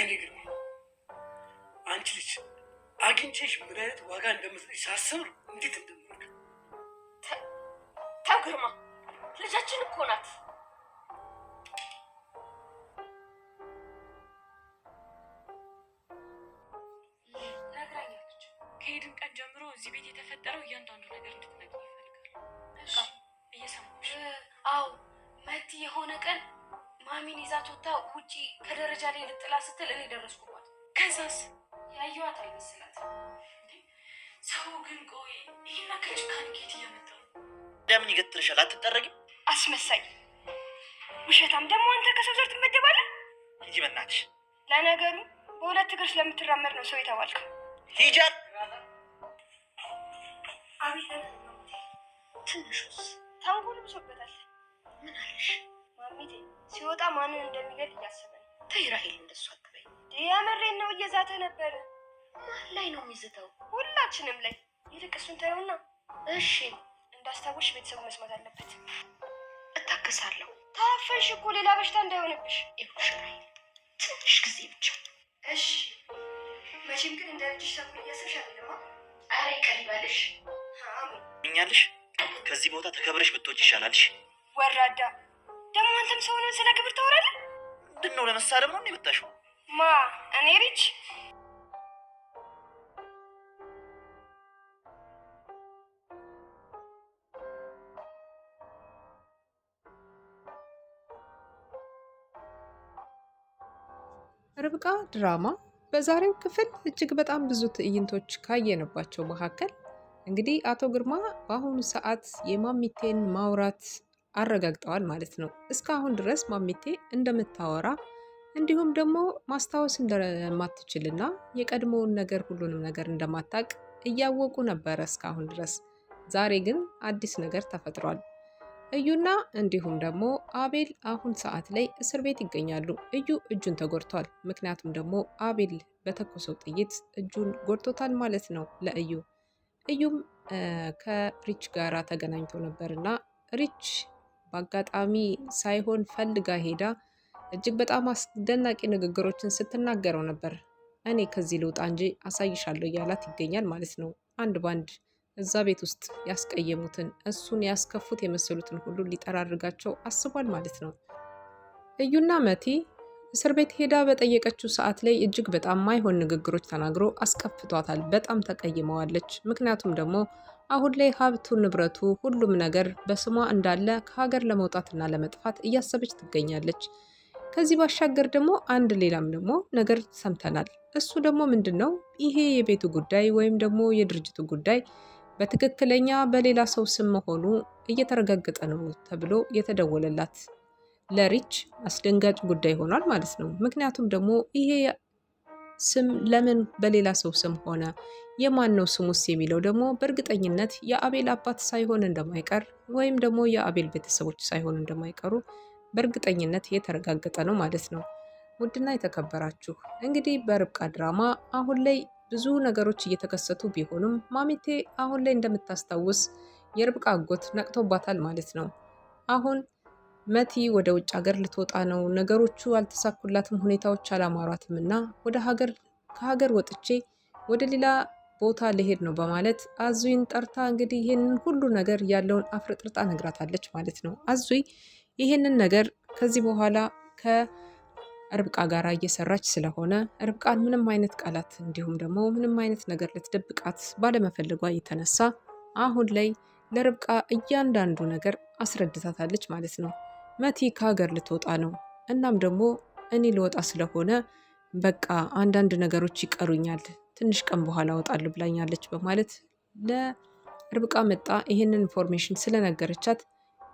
የኔ ግርማ አንቺ ልጅ አግኝቼሽ ምን አይነት ዋጋ እንደምትልሽ ሳስብ እንዴት እንደምወድ። ተው ግርማ፣ ልጃችን እኮ ናት። ነግራኛለች። ከሄድን ቀን ጀምሮ እዚህ ቤት የተፈጠረው እያንዳንዱ ነገር እንድትነግሪኝ ይፈልጋል። እሺ እየሰማሁሽ። አዎ መቲ የሆነ ቀን ማሚን ይዛት ወጥታ ውጪ ከደረጃ ላይ ልጥላ ስትል እኔ ደረስኩባት። ከዛስ ያየኋት አይመስላት። ሰው ግን ቆይ ይሄን አክል ጭካኔ ከየት እያመጣ ነው? ለምን ይገትርሻል? አትጠረጊም? አስመሳይ ውሸታም። ደግሞ አንተ ከሰው ዘር ትመደባለህ? ሂጂ በእናትሽ። ለነገሩ በሁለት እግር ስለምትራመድ ነው ሰው የተባልከው። ሂጃል አቤት ትንሹስ ታንጎል ብሶበታል። ምን አለሽ? ማሚቴ ሲወጣ ማንን እንደሚገል እያሰበ ነው። ተይ ራሄል፣ እንደሱ አትበይ። የምሬን ነው። እየዛተ ነበር። ማን ላይ ነው የሚዝተው? ሁላችንም ላይ። ይልቅ እሱን ታየውና እሺ እንዳስታወሽ ቤተሰቡ መስማት አለበት። እታገሳለሁ። ታፈንሽ እኮ ሌላ በሽታ እንዳይሆንብሽ። ይኸውልሽ ራሄል፣ ትንሽ ጊዜ ብቻ። እሺ መቼም ግን እንደ ልጅሽ ሰው እያሰብሽ አይደለማ። አረ ይቀርባልሽ። እኛልሽ ከዚህ ቦታ ተከብረሽ ብትወጪ ይሻላልሽ። ወራዳ ደግሞ አንተም ሰው ነው ስለ ክብር ታወራለህ? ምንድን ነው ለመሳደብ ነው የመጣሽው? ማ እኔ ሪች ርብቃ ድራማ በዛሬው ክፍል እጅግ በጣም ብዙ ትዕይንቶች ካየንባቸው መካከል እንግዲህ አቶ ግርማ በአሁኑ ሰዓት የማሚቴን ማውራት አረጋግጠዋል ማለት ነው። እስካሁን ድረስ ማሚቴ እንደምታወራ እንዲሁም ደግሞ ማስታወስ እንደማትችልና የቀድሞውን ነገር ሁሉንም ነገር እንደማታቅ እያወቁ ነበረ እስካሁን ድረስ። ዛሬ ግን አዲስ ነገር ተፈጥሯል። እዩና እንዲሁም ደግሞ አቤል አሁን ሰዓት ላይ እስር ቤት ይገኛሉ። እዩ እጁን ተጎድቷል። ምክንያቱም ደግሞ አቤል በተኮሰው ጥይት እጁን ጎድቶታል ማለት ነው ለእዩ። እዩም ከሪች ጋራ ተገናኝቶ ነበርና ሪች በአጋጣሚ ሳይሆን ፈልጋ ሄዳ እጅግ በጣም አስደናቂ ንግግሮችን ስትናገረው ነበር። እኔ ከዚህ ልውጣ እንጂ አሳይሻለሁ እያላት ይገኛል ማለት ነው። አንድ ባንድ እዛ ቤት ውስጥ ያስቀየሙትን እሱን ያስከፉት የመሰሉትን ሁሉ ሊጠራርጋቸው አስቧል ማለት ነው። እዩና መቲ እስር ቤት ሄዳ በጠየቀችው ሰዓት ላይ እጅግ በጣም ማይሆን ንግግሮች ተናግሮ አስከፍቷታል። በጣም ተቀይመዋለች። ምክንያቱም ደግሞ አሁን ላይ ሀብቱ፣ ንብረቱ፣ ሁሉም ነገር በስሟ እንዳለ ከሀገር ለመውጣትና ለመጥፋት እያሰበች ትገኛለች። ከዚህ ባሻገር ደግሞ አንድ ሌላም ደግሞ ነገር ሰምተናል። እሱ ደግሞ ምንድን ነው? ይሄ የቤቱ ጉዳይ ወይም ደግሞ የድርጅቱ ጉዳይ በትክክለኛ በሌላ ሰው ስም መሆኑ እየተረጋገጠ ነው ተብሎ የተደወለላት ለሪች አስደንጋጭ ጉዳይ ሆኗል ማለት ነው። ምክንያቱም ደግሞ ይሄ ስም ለምን በሌላ ሰው ስም ሆነ? የማን ነው ስሙስ የሚለው ደግሞ በእርግጠኝነት የአቤል አባት ሳይሆን እንደማይቀር ወይም ደግሞ የአቤል ቤተሰቦች ሳይሆን እንደማይቀሩ በእርግጠኝነት የተረጋገጠ ነው ማለት ነው። ውድና የተከበራችሁ እንግዲህ በርብቃ ድራማ አሁን ላይ ብዙ ነገሮች እየተከሰቱ ቢሆኑም ማሚቴ አሁን ላይ እንደምታስታውስ የርብቃ አጎት ነቅቶባታል ማለት ነው። አሁን መቲ ወደ ውጭ ሀገር ልትወጣ ነው፣ ነገሮቹ አልተሳኩላትም፣ ሁኔታዎች አላማሯትም እና ከሀገር ወጥቼ ወደ ሌላ ቦታ ልሄድ ነው በማለት አዙይን ጠርታ እንግዲህ ይህንን ሁሉ ነገር ያለውን አፍርጥርጣ ነግራታለች ማለት ነው። አዙይ ይህንን ነገር ከዚህ በኋላ ከርብቃ ጋር እየሰራች ስለሆነ ርብቃን ምንም አይነት ቃላት እንዲሁም ደግሞ ምንም አይነት ነገር ልትደብቃት ባለመፈለጓ የተነሳ አሁን ላይ ለርብቃ እያንዳንዱ ነገር አስረድታታለች ማለት ነው። መቲ ከሀገር ልትወጣ ነው፣ እናም ደግሞ እኔ ልወጣ ስለሆነ በቃ አንዳንድ ነገሮች ይቀሩኛል፣ ትንሽ ቀን በኋላ እወጣለሁ ብላኛለች በማለት ለርብቃ መጣ ይህንን ኢንፎርሜሽን ስለነገረቻት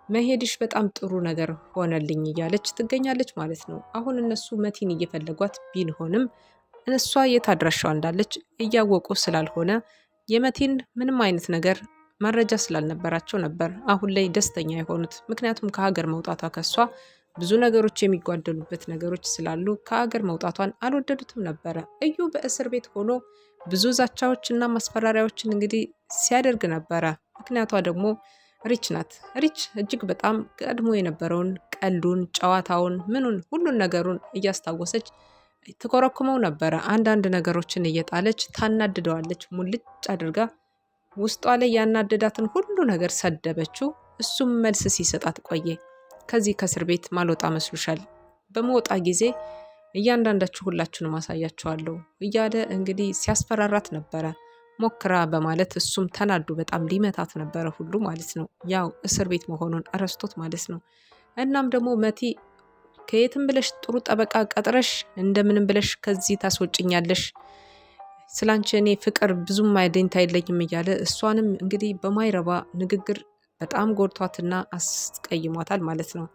መሄድሽ በጣም ጥሩ ነገር ሆነልኝ እያለች ትገኛለች ማለት ነው። አሁን እነሱ መቲን እየፈለጓት ቢሆንም እሷ የት አድራሻዋ እንዳለች እያወቁ ስላልሆነ የመቲን ምንም አይነት ነገር መረጃ ስላልነበራቸው ነበር አሁን ላይ ደስተኛ የሆኑት። ምክንያቱም ከሀገር መውጣቷ ከሷ ብዙ ነገሮች የሚጓደሉበት ነገሮች ስላሉ ከሀገር መውጣቷን አልወደዱትም ነበረ። እዩ በእስር ቤት ሆኖ ብዙ ዛቻዎችና ማስፈራሪያዎችን እንግዲህ ሲያደርግ ነበረ። ምክንያቷ ደግሞ ሪች ናት። ሪች እጅግ በጣም ቀድሞ የነበረውን ቀልዱን፣ ጨዋታውን፣ ምኑን ሁሉን ነገሩን እያስታወሰች ትኮረኩመው ነበረ። አንዳንድ ነገሮችን እየጣለች ታናድደዋለች። ሙልጭ አድርጋ ውስጧ ላይ ያናደዳትን ሁሉ ነገር ሰደበችው። እሱም መልስ ሲሰጣት ቆየ። ከዚህ ከእስር ቤት ማልወጣ መስሉሻል? በመውጣ ጊዜ እያንዳንዳችሁ ሁላችሁንም አሳያችኋለሁ እያለ እንግዲህ ሲያስፈራራት ነበረ። ሞክራ በማለት እሱም ተናዱ በጣም ሊመታት ነበረ ሁሉ ማለት ነው። ያው እስር ቤት መሆኑን እረስቶት ማለት ነው። እናም ደግሞ መቲ ከየትም ብለሽ ጥሩ ጠበቃ ቀጥረሽ እንደምንም ብለሽ ከዚህ ታስወጭኛለሽ፣ ስላንቺ እኔ ፍቅር ብዙም አይደንታ የለኝም እያለ እሷንም እንግዲህ በማይረባ ንግግር በጣም ጎድቷትና አስቀይሟታል ማለት ነው።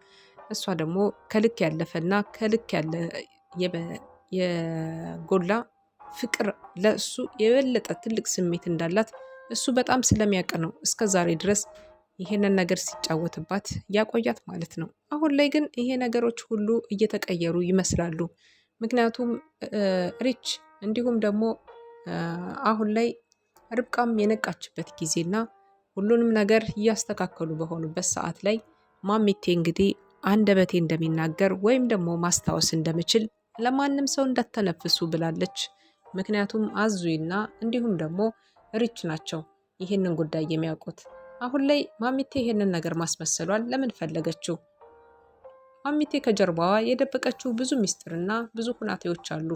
እሷ ደግሞ ከልክ ያለፈና ከልክ ያለ የጎላ ፍቅር ለእሱ የበለጠ ትልቅ ስሜት እንዳላት እሱ በጣም ስለሚያውቅ ነው እስከ ዛሬ ድረስ ይሄንን ነገር ሲጫወትባት ያቆያት ማለት ነው። አሁን ላይ ግን ይሄ ነገሮች ሁሉ እየተቀየሩ ይመስላሉ። ምክንያቱም ሪች እንዲሁም ደግሞ አሁን ላይ ርብቃም የነቃችበት ጊዜና ሁሉንም ነገር እያስተካከሉ በሆኑበት ሰዓት ላይ ማሚቴ እንግዲህ አንደበቴ እንደሚናገር ወይም ደግሞ ማስታወስ እንደምችል ለማንም ሰው እንዳተነፍሱ ብላለች። ምክንያቱም አዙይና እንዲሁም ደግሞ ሪች ናቸው ይህንን ጉዳይ የሚያውቁት። አሁን ላይ ማሚቴ ይህንን ነገር ማስመሰሏን ለምን ፈለገችው? ማሚቴ ከጀርባዋ የደበቀችው ብዙ ሚስጥርና ብዙ ሁናቴዎች አሉ።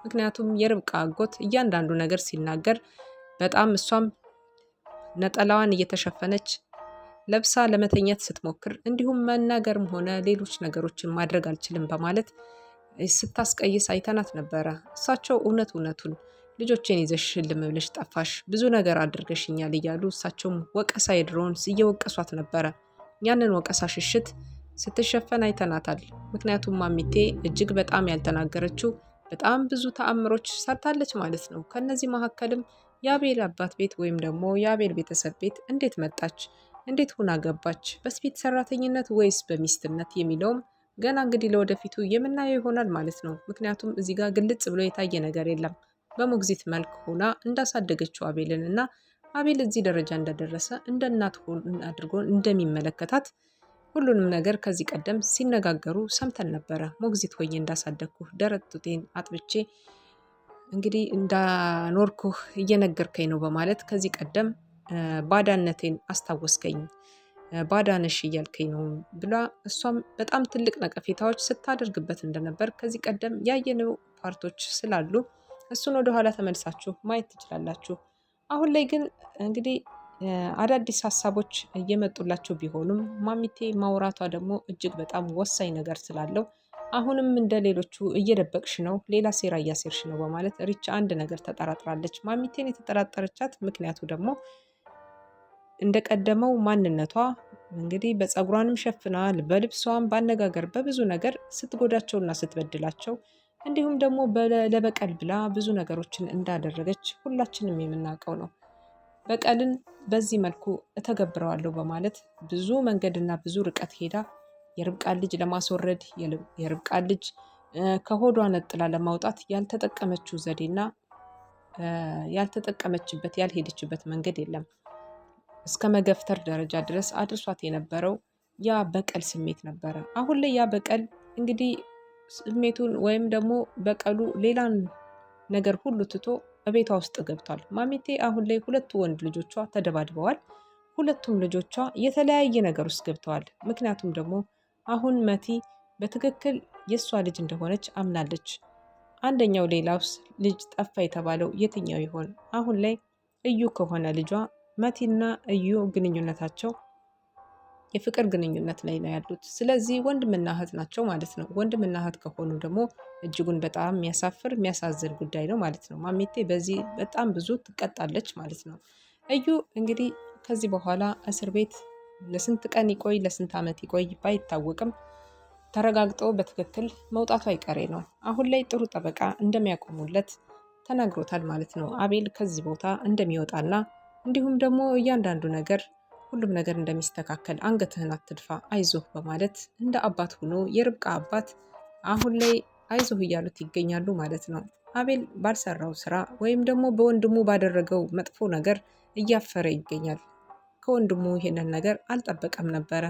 ምክንያቱም የርብቃ አጎት እያንዳንዱ ነገር ሲናገር በጣም እሷም ነጠላዋን እየተሸፈነች ለብሳ ለመተኛት ስትሞክር እንዲሁም መናገርም ሆነ ሌሎች ነገሮችን ማድረግ አልችልም በማለት ስታስቀይስ አይተናት ነበረ። እሳቸው እውነቱን ልጆቼን ይዘሽ ልም ብለሽ ጠፋሽ፣ ብዙ ነገር አድርገሽኛል እያሉ እሳቸውም ወቀሳ የድሮውን እየወቀሷት ነበረ። ያንን ወቀሳ ሽሽት ስትሸፈን አይተናታል። ምክንያቱም ማሚቴ እጅግ በጣም ያልተናገረችው በጣም ብዙ ተአምሮች ሰርታለች ማለት ነው። ከነዚህ መካከልም የአቤል አባት ቤት ወይም ደግሞ የአቤል ቤተሰብ ቤት እንዴት መጣች፣ እንዴት ሁና ገባች፣ በስቤት ሰራተኝነት ወይስ በሚስትነት የሚለውም ገና እንግዲህ ለወደፊቱ የምናየው ይሆናል ማለት ነው። ምክንያቱም እዚህ ጋር ግልጽ ብሎ የታየ ነገር የለም። በሞግዚት መልክ ሆና እንዳሳደገችው አቤልን እና አቤል እዚህ ደረጃ እንደደረሰ እንደ እናት አድርጎ እንደሚመለከታት ሁሉንም ነገር ከዚህ ቀደም ሲነጋገሩ ሰምተን ነበረ። ሞግዚት ሆኜ እንዳሳደግኩ ደረት ጡቴን አጥብቼ እንግዲህ እንዳኖርኩህ እየነገርከኝ ነው በማለት ከዚህ ቀደም ባዳነቴን አስታወስከኝ፣ ባዳነሽ እያልከኝ ነው ብላ እሷም በጣም ትልቅ ነቀፌታዎች ስታደርግበት እንደነበር ከዚህ ቀደም ያየነው ፓርቶች ስላሉ እሱን ወደኋላ ተመልሳችሁ ማየት ትችላላችሁ። አሁን ላይ ግን እንግዲህ አዳዲስ ሀሳቦች እየመጡላቸው ቢሆኑም ማሚቴ ማውራቷ ደግሞ እጅግ በጣም ወሳኝ ነገር ስላለው አሁንም እንደ ሌሎቹ እየደበቅሽ ነው፣ ሌላ ሴራ እያሴርሽ ነው በማለት ሪች አንድ ነገር ተጠራጥራለች። ማሚቴን የተጠራጠረቻት ምክንያቱ ደግሞ እንደቀደመው ማንነቷ እንግዲህ በፀጉሯንም ሸፍናል፣ በልብሷም ባነጋገር በብዙ ነገር ስትጎዳቸውና ስትበድላቸው እንዲሁም ደግሞ ለበቀል ብላ ብዙ ነገሮችን እንዳደረገች ሁላችንም የምናውቀው ነው። በቀልን በዚህ መልኩ እተገብረዋለሁ በማለት ብዙ መንገድና ብዙ ርቀት ሄዳ የርብቃን ልጅ ለማስወረድ የርብቃን ልጅ ከሆዷ ነጥላ ለማውጣት ያልተጠቀመችው ዘዴና ያልተጠቀመችበት ያልሄደችበት መንገድ የለም። እስከ መገፍተር ደረጃ ድረስ አድርሷት የነበረው ያ በቀል ስሜት ነበረ። አሁን ላይ ያ በቀል እንግዲህ ስሜቱን ወይም ደግሞ በቀሉ ሌላን ነገር ሁሉ ትቶ በቤቷ ውስጥ ገብቷል። ማሚቴ አሁን ላይ ሁለቱ ወንድ ልጆቿ ተደባድበዋል። ሁለቱም ልጆቿ የተለያየ ነገር ውስጥ ገብተዋል። ምክንያቱም ደግሞ አሁን መቲ በትክክል የእሷ ልጅ እንደሆነች አምናለች። አንደኛው ሌላውስ ልጅ ጠፋ የተባለው የትኛው ይሆን? አሁን ላይ እዩ ከሆነ ልጇ መቲና እዩ ግንኙነታቸው የፍቅር ግንኙነት ላይ ነው ያሉት። ስለዚህ ወንድምና እህት ናቸው ማለት ነው። ወንድምና እህት ከሆኑ ደግሞ እጅጉን በጣም የሚያሳፍር የሚያሳዝን ጉዳይ ነው ማለት ነው። ማሚቴ በዚህ በጣም ብዙ ትቀጣለች ማለት ነው። እዩ እንግዲህ ከዚህ በኋላ እስር ቤት ለስንት ቀን ይቆይ ለስንት ዓመት ይቆይ ባይታወቅም ተረጋግጦ በትክክል መውጣቱ አይቀሬ ነው። አሁን ላይ ጥሩ ጠበቃ እንደሚያቆሙለት ተናግሮታል ማለት ነው። አቤል ከዚህ ቦታ እንደሚወጣና እንዲሁም ደግሞ እያንዳንዱ ነገር ሁሉም ነገር እንደሚስተካከል አንገትህን አትድፋ አይዞህ በማለት እንደ አባት ሆኖ የርብቃ አባት አሁን ላይ አይዞህ እያሉት ይገኛሉ ማለት ነው። አቤል ባልሰራው ስራ ወይም ደግሞ በወንድሙ ባደረገው መጥፎ ነገር እያፈረ ይገኛል። ከወንድሙ ይሄንን ነገር አልጠበቀም ነበረ።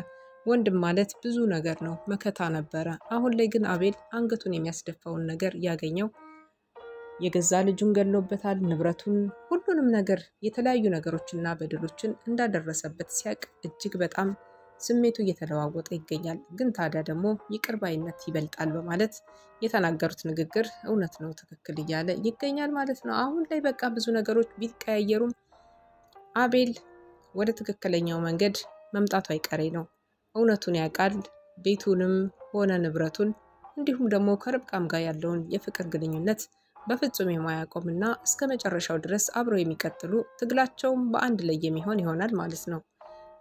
ወንድም ማለት ብዙ ነገር ነው፣ መከታ ነበረ። አሁን ላይ ግን አቤል አንገቱን የሚያስደፋውን ነገር ያገኘው የገዛ ልጁን ገሎበታል። ንብረቱን፣ ሁሉንም ነገር የተለያዩ ነገሮችና በደሎችን እንዳደረሰበት ሲያቅ እጅግ በጣም ስሜቱ እየተለዋወጠ ይገኛል። ግን ታዲያ ደግሞ ይቅር ባይነት ይበልጣል በማለት የተናገሩት ንግግር እውነት ነው፣ ትክክል እያለ ይገኛል ማለት ነው። አሁን ላይ በቃ ብዙ ነገሮች ቢቀያየሩም አቤል ወደ ትክክለኛው መንገድ መምጣቱ አይቀሬ ነው። እውነቱን ያውቃል። ቤቱንም ሆነ ንብረቱን እንዲሁም ደግሞ ከርብቃም ጋር ያለውን የፍቅር ግንኙነት በፍጹም የማያቆምና እስከ መጨረሻው ድረስ አብረው የሚቀጥሉ ትግላቸውም በአንድ ላይ የሚሆን ይሆናል ማለት ነው።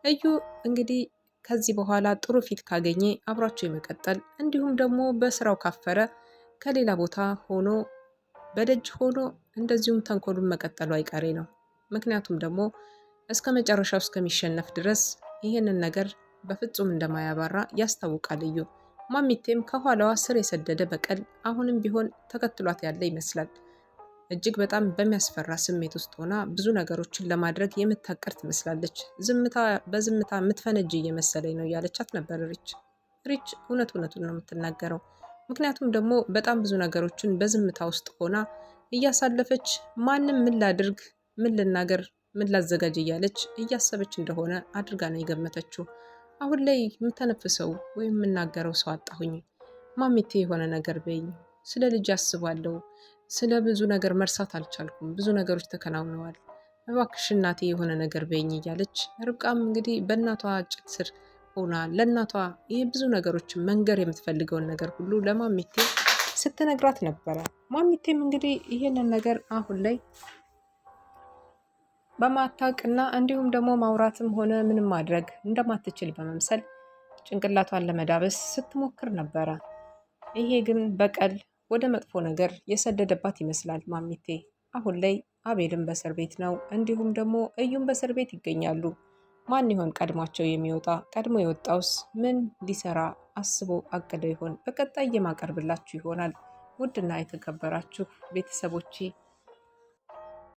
እዩ እንግዲህ ከዚህ በኋላ ጥሩ ፊት ካገኘ አብሯቸው የመቀጠል እንዲሁም ደግሞ በስራው ካፈረ ከሌላ ቦታ ሆኖ በደጅ ሆኖ እንደዚሁም ተንኮሉን መቀጠሉ አይቀሬ ነው። ምክንያቱም ደግሞ እስከ መጨረሻው እስከሚሸነፍ ድረስ ይህንን ነገር በፍጹም እንደማያባራ ያስታውቃል እዩ። ማሚቴም ከኋላዋ ስር የሰደደ በቀል አሁንም ቢሆን ተከትሏት ያለ ይመስላል። እጅግ በጣም በሚያስፈራ ስሜት ውስጥ ሆና ብዙ ነገሮችን ለማድረግ የምታቀር ትመስላለች። በዝምታ የምትፈነጅ እየመሰለኝ ነው እያለቻት ነበር ሪች እውነቱን ነው የምትናገረው። ምክንያቱም ደግሞ በጣም ብዙ ነገሮችን በዝምታ ውስጥ ሆና እያሳለፈች ማንም ምን ላድርግ፣ ምን ልናገር፣ ምን ላዘጋጅ እያለች እያሰበች እንደሆነ አድርጋ ነው የገመተችው። አሁን ላይ የምተነፍሰው ወይም የምናገረው ሰው አጣሁኝ። ማሚቴ የሆነ ነገር በይኝ፣ ስለ ልጅ አስባለሁ፣ ስለ ብዙ ነገር መርሳት አልቻልኩም፣ ብዙ ነገሮች ተከናውነዋል፣ እባክሽ እናቴ የሆነ ነገር በይኝ እያለች ርብቃም እንግዲህ በእናቷ ጭት ስር ሆና ለእናቷ ይህ ብዙ ነገሮችን መንገር የምትፈልገውን ነገር ሁሉ ለማሚቴ ስትነግራት ነበረ። ማሚቴም እንግዲህ ይህንን ነገር አሁን ላይ በማታውቅና እንዲሁም ደግሞ ማውራትም ሆነ ምንም ማድረግ እንደማትችል በመምሰል ጭንቅላቷን ለመዳበስ ስትሞክር ነበረ። ይሄ ግን በቀል ወደ መጥፎ ነገር የሰደደባት ይመስላል ማሚቴ። አሁን ላይ አቤልም በእስር ቤት ነው፣ እንዲሁም ደግሞ እዩም በእስር ቤት ይገኛሉ። ማን ይሆን ቀድሟቸው የሚወጣ? ቀድሞ የወጣውስ ምን ሊሰራ አስቦ አቅደው ይሆን? በቀጣይ የማቀርብላችሁ ይሆናል። ውድና የተከበራችሁ ቤተሰቦቼ